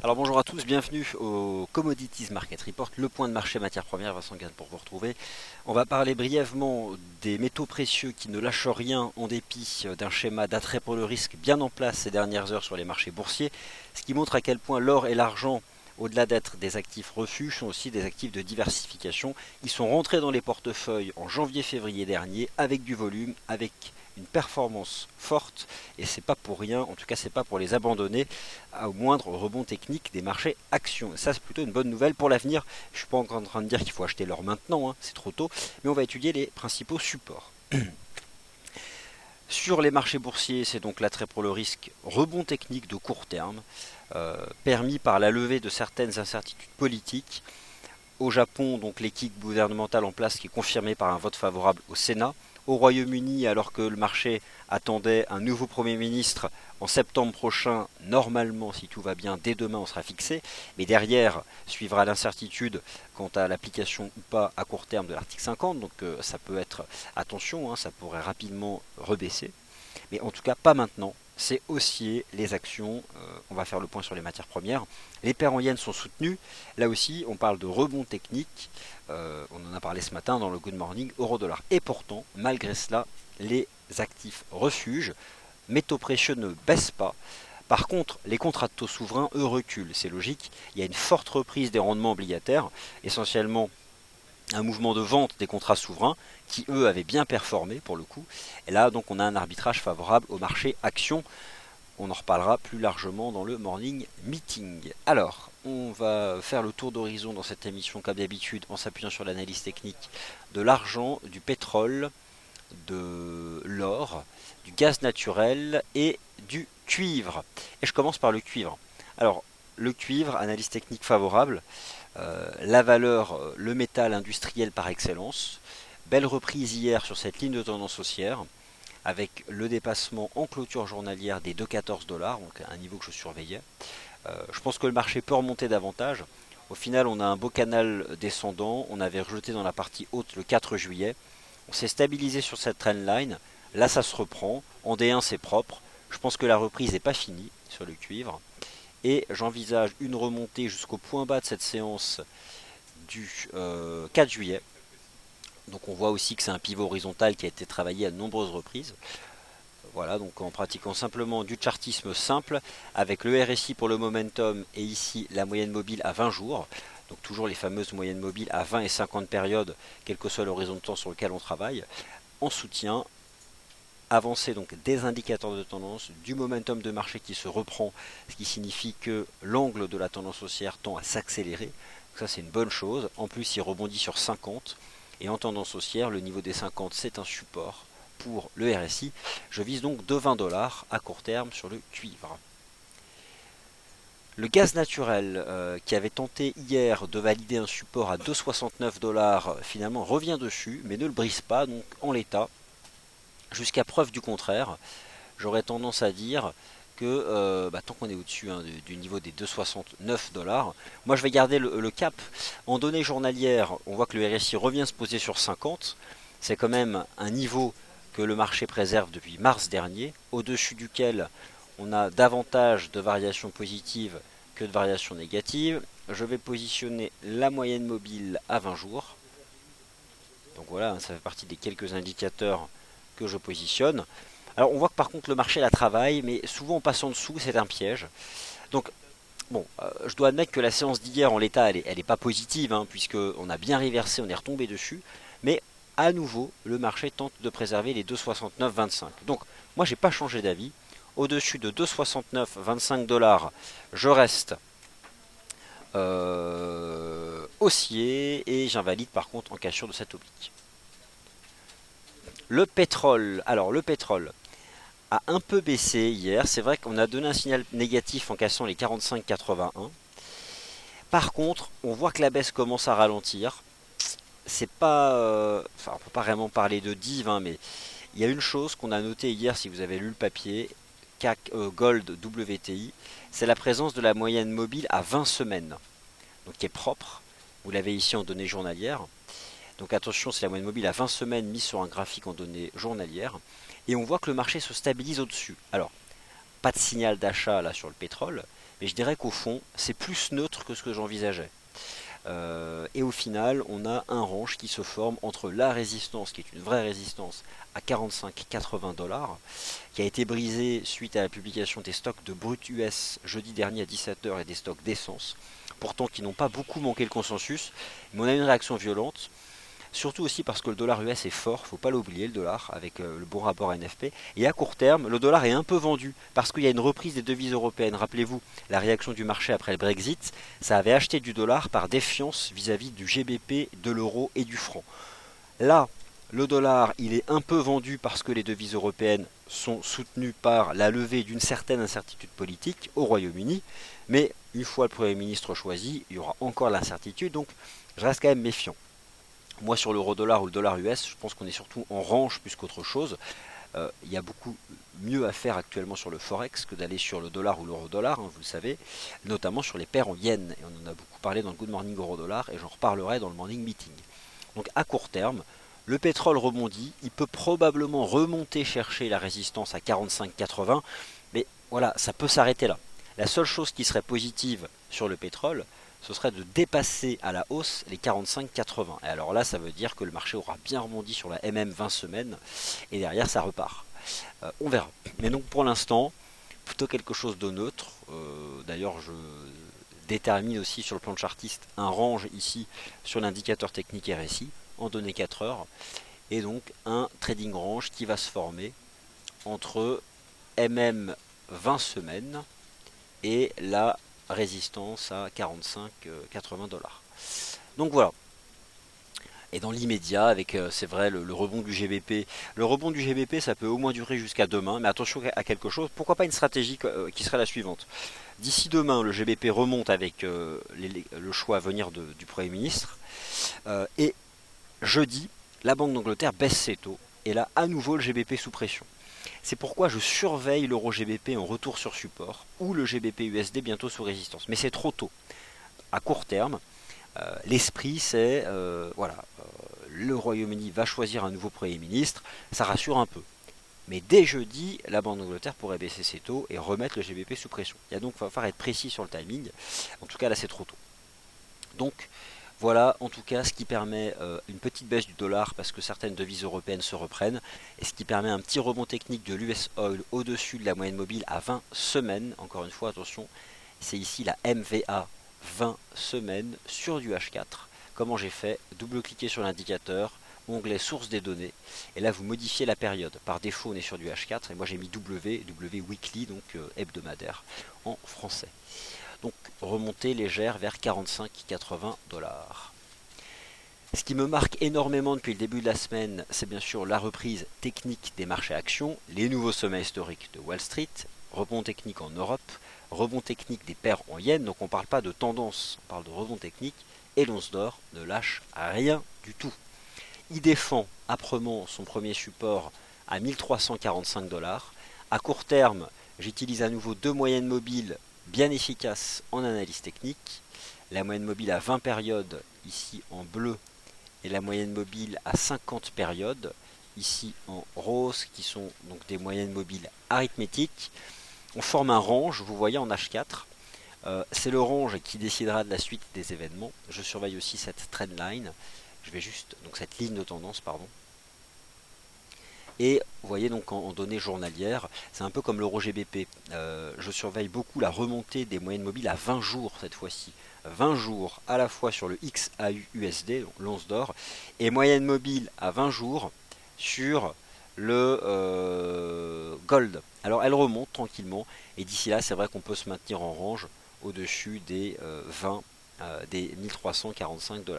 Alors bonjour à tous, bienvenue au Commodities Market Report, le point de marché matières premières. Vincent Gagne pour vous retrouver. On va parler brièvement des métaux précieux qui ne lâchent rien en dépit d'un schéma d'attrait pour le risque bien en place ces dernières heures sur les marchés boursiers, ce qui montre à quel point l'or et l'argent, au-delà d'être des actifs refuges, sont aussi des actifs de diversification. Ils sont rentrés dans les portefeuilles en janvier-février dernier avec du volume, avec une performance forte, et c'est pas pour rien, en tout cas c'est pas pour les abandonner au moindre rebond technique des marchés actions. Et ça c'est plutôt une bonne nouvelle pour l'avenir. Je suis pas encore en train de dire qu'il faut acheter l'or maintenant, hein, c'est trop tôt, mais on va étudier les principaux supports. Sur les marchés boursiers, c'est donc l'attrait pour le risque, rebond technique de court terme, permis par la levée de certaines incertitudes politiques. Au Japon, donc l'équipe gouvernementale en place qui est confirmée par un vote favorable au Sénat. Au Royaume-Uni, alors que le marché attendait un nouveau Premier ministre en septembre prochain, normalement, si tout va bien, dès demain on sera fixé. Mais derrière suivra l'incertitude quant à l'application ou pas à court terme de l'article 50. Donc ça peut être, attention, hein, ça pourrait rapidement rebaisser. Mais en tout cas, pas maintenant. C'est haussier les actions. On va faire le point sur les matières premières. Les paires en yens sont soutenues. Là aussi, on parle de rebond technique. On en a parlé ce matin dans le Good Morning euro-dollar. Et pourtant, malgré cela, les actifs refuges, métaux précieux ne baissent pas. Par contre, les contrats de taux souverains, eux, reculent. C'est logique. Il y a une forte reprise des rendements obligataires, essentiellement un mouvement de vente des contrats souverains qui eux avaient bien performé pour le coup. Et là donc on a un arbitrage favorable au marché actions. On en reparlera plus largement dans le morning meeting. Alors, on va faire le tour d'horizon dans cette émission comme d'habitude en s'appuyant sur l'analyse technique de l'argent, du pétrole, de l'or, du gaz naturel et du cuivre. Et je commence par le cuivre. Alors, le cuivre, analyse technique favorable, la valeur, le métal industriel par excellence. Belle reprise hier sur cette ligne de tendance haussière, avec le dépassement en clôture journalière des 2,14 $, donc un niveau que je surveillais. Je pense que le marché peut remonter davantage. Au final, on a un beau canal descendant. On avait rejeté dans la partie haute le 4 juillet. On s'est stabilisé sur cette trendline. Là, ça se reprend. En D1, c'est propre. Je pense que la reprise n'est pas finie sur le cuivre. Et j'envisage une remontée jusqu'au point bas de cette séance du 4 juillet. Donc on voit aussi que c'est un pivot horizontal qui a été travaillé à de nombreuses reprises. Voilà, donc en pratiquant simplement du chartisme simple, avec le RSI pour le momentum et ici la moyenne mobile à 20 jours. Donc toujours les fameuses moyennes mobiles à 20 et 50 périodes, quel que soit l'horizon de temps sur lequel on travaille. En soutien, avancer donc des indicateurs de tendance, du momentum de marché qui se reprend, ce qui signifie que l'angle de la tendance haussière tend à s'accélérer. Ça c'est une bonne chose. En plus il rebondit sur 50 et en tendance haussière le niveau des 50 c'est un support pour le RSI. Je vise donc de 20 $ à court terme sur le cuivre. Le gaz naturel qui avait tenté hier de valider un support à 2,69 $ finalement revient dessus mais ne le brise pas, donc en l'état jusqu'à preuve du contraire. J'aurais tendance à dire que tant qu'on est au-dessus du niveau des 2,69 $, moi je vais garder le cap. En données journalières, on voit que le RSI revient se poser sur 50. C'est quand même un niveau que le marché préserve depuis mars dernier, au-dessus duquel on a davantage de variations positives que de variations négatives. Je vais positionner la moyenne mobile à 20 jours. Donc voilà, ça fait partie des quelques indicateurs que je positionne. Alors on voit que par contre le marché la travaille, mais souvent en passant dessous, c'est un piège. Donc bon, je dois admettre que la séance d'hier en l'état, elle est pas positive, hein, puisqu'on a bien reversé, on est retombé dessus. Mais à nouveau, le marché tente de préserver les 2,69,25. Donc moi j'ai pas changé d'avis. Au-dessus de 2,69,25 $, je reste haussier et j'invalide par contre en cassure de cette oblique. Le pétrole, alors le pétrole a un peu baissé hier, c'est vrai qu'on a donné un signal négatif en cassant les 45,81. Par contre, on voit que la baisse commence à ralentir. C'est pas, enfin, on peut pas vraiment parler de div, hein, mais il y a une chose qu'on a notée hier si vous avez lu le papier, CAC Gold WTI, c'est la présence de la moyenne mobile à 20 semaines, donc qui est propre. Vous l'avez ici en données journalières. Donc attention, c'est la moyenne mobile à 20 semaines mise sur un graphique en données journalières. Et on voit que le marché se stabilise au-dessus. Alors, pas de signal d'achat là sur le pétrole, mais je dirais qu'au fond, c'est plus neutre que ce que j'envisageais. Et au final, on a un range qui se forme entre la résistance, qui est une vraie résistance, à 45-80 $, qui a été brisée suite à la publication des stocks de brut US jeudi dernier à 17 h et des stocks d'essence, pourtant qui n'ont pas beaucoup manqué le consensus, mais on a une réaction violente. Surtout aussi parce que le dollar US est fort, faut pas l'oublier le dollar, avec le bon rapport à NFP. Et à court terme, le dollar est un peu vendu parce qu'il y a une reprise des devises européennes. Rappelez-vous, la réaction du marché après le Brexit, ça avait acheté du dollar par défiance vis-à-vis du GBP, de l'euro et du franc. Là, le dollar, il est un peu vendu parce que les devises européennes sont soutenues par la levée d'une certaine incertitude politique au Royaume-Uni. Mais une fois le Premier ministre choisi, il y aura encore l'incertitude, donc je reste quand même méfiant. Moi, sur l'euro-dollar ou le dollar US, je pense qu'on est surtout en range plus qu'autre chose. Il y a beaucoup mieux à faire actuellement sur le forex que d'aller sur le dollar ou l'euro-dollar, hein, vous le savez, notamment sur les paires en yens. Et on en a beaucoup parlé dans le Good Morning Euro-Dollar et j'en reparlerai dans le Morning Meeting. Donc à court terme, le pétrole rebondit, il peut probablement remonter chercher la résistance à 45,80, mais voilà, ça peut s'arrêter là. La seule chose qui serait positive sur le pétrole, ce serait de dépasser à la hausse les 45,80. Et alors là, ça veut dire que le marché aura bien rebondi sur la MM 20 semaines, et derrière, ça repart. On verra. Mais donc pour l'instant, plutôt quelque chose de neutre. D'ailleurs, je détermine aussi sur le plan chartiste un range ici sur l'indicateur technique RSI en données 4 heures. Et donc un trading range qui va se former entre MM 20 semaines et la résistance à 45-80 $. Donc voilà. Et dans l'immédiat, avec c'est vrai le rebond du GBP, ça peut au moins durer jusqu'à demain, mais attention à quelque chose, pourquoi pas une stratégie qui serait la suivante. D'ici demain, le GBP remonte avec le choix à venir du Premier ministre, et jeudi, la Banque d'Angleterre baisse ses taux, et là à nouveau le GBP sous pression. C'est pourquoi je surveille l'euro GBP en retour sur support, ou le GBP USD bientôt sous résistance. Mais c'est trop tôt. À court terme, l'esprit c'est, le Royaume-Uni va choisir un nouveau Premier ministre, ça rassure un peu. Mais dès jeudi, la Banque d'Angleterre pourrait baisser ses taux et remettre le GBP sous pression. Il va falloir être précis sur le timing. En tout cas, là, c'est trop tôt. Donc, voilà, en tout cas, ce qui permet une petite baisse du dollar parce que certaines devises européennes se reprennent et ce qui permet un petit rebond technique de l'US Oil au-dessus de la moyenne mobile à 20 semaines. Encore une fois, attention, c'est ici la MVA 20 semaines sur du H4. Comment j'ai fait? Double-cliquer sur l'indicateur, onglet source des données, et là vous modifiez la période. Par défaut on est sur du H4, et moi j'ai mis W weekly, donc hebdomadaire en français. Donc remontée légère vers 45-80 $. Ce qui me marque énormément depuis le début de la semaine, c'est bien sûr la reprise technique des marchés actions, les nouveaux sommets historiques de Wall Street, rebond technique en Europe, rebond technique des paires en yens, donc on ne parle pas de tendance, on parle de rebond technique, et l'once d'or ne lâche rien du tout. Il défend âprement son premier support à 1345 $. À court terme, j'utilise à nouveau deux moyennes mobiles bien efficaces en analyse technique. La moyenne mobile à 20 périodes, ici en bleu, et la moyenne mobile à 50 périodes, ici en rose, qui sont donc des moyennes mobiles arithmétiques. On forme un range, vous voyez en H4. C'est le range qui décidera de la suite des événements. Je surveille aussi cette trendline. Je vais juste, donc cette ligne de tendance, pardon. Et vous voyez donc en données journalières, c'est un peu comme l'euro GBP. Je surveille beaucoup la remontée des moyennes mobiles à 20 jours cette fois-ci. 20 jours à la fois sur le XAU-USD, donc l'once d'or, et moyenne mobile à 20 jours sur le gold. Alors elle remonte tranquillement, et d'ici là c'est vrai qu'on peut se maintenir en range au-dessus des 20 des 1345 $.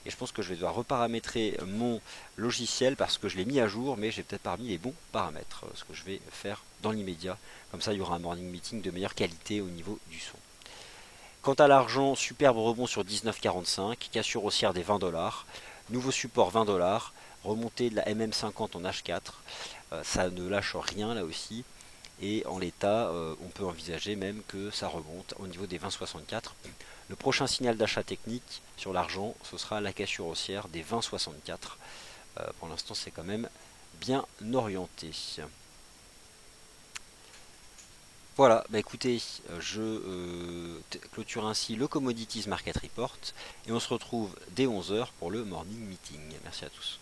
Et je pense que je vais devoir reparamétrer mon logiciel parce que je l'ai mis à jour, mais j'ai peut-être pas mis les bons paramètres, ce que je vais faire dans l'immédiat. Comme ça, il y aura un morning meeting de meilleure qualité au niveau du son. Quant à l'argent, superbe rebond sur 19,45, cassure haussière des 20 $, nouveau support 20 $, remontée de la MM50 en H4, ça ne lâche rien là aussi. Et en l'état, on peut envisager même que ça remonte au niveau des 20,64. Le prochain signal d'achat technique sur l'argent, ce sera la cassure haussière des 20,64. Pour l'instant, c'est quand même bien orienté. Voilà, bah écoutez, je clôture ainsi le Commodities Market Report et on se retrouve dès 11 heures pour le morning meeting. Merci à tous.